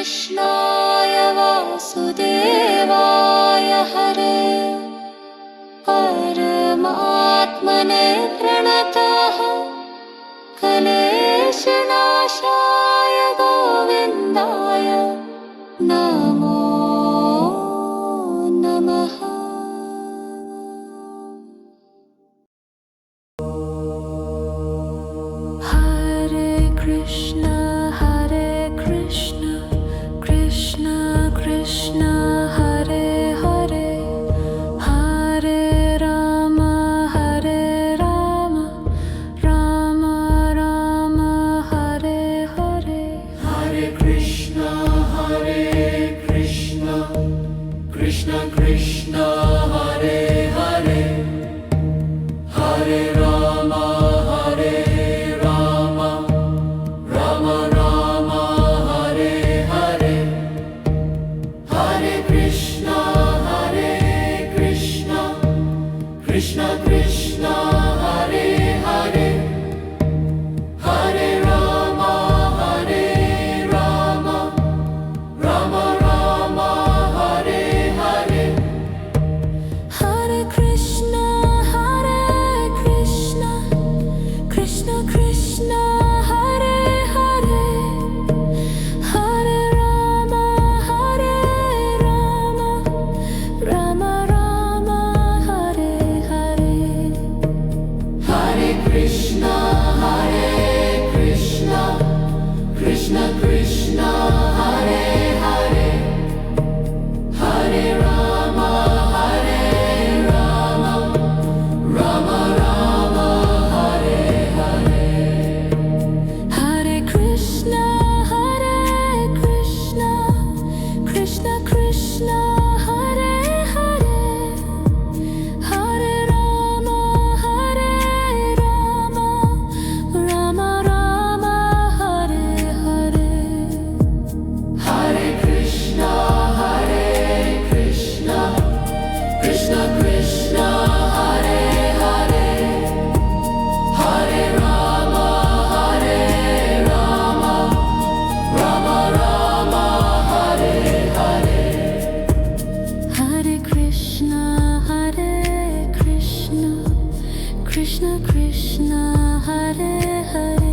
कृष्णाय वासुदेवाय हरे परमात्मने प्रणतः क्लेशनाशाय गोविन्दाय नमो नमः। हरे Krishna Krishna Krishna Hare Hare Hare Ram Ram Ram Hare Hare. Hare Krishna Krishna Krishna Hare Hare Hare Rama Rama Rama Hare Hare Hare Krishna Krishna Krishna Hare Hare Hare Rama Rama Rama Hare Hare Hare Krishna Krishna Krishna Hare Hare Hare Rama Rama Rama Hare Hare। Hare Krishna Krishna Krishna Hare Hare Hare Rama Rama Rama Hare Hare Hare Krishna Krishna Krishna Hare Hare Hare Rama Rama Rama Hare Hare। Hare Krishna Krishna Krishna Hare Hare Hare Rama Rama Rama Hare Hare Hare Krishna Krishna Krishna Hare Hare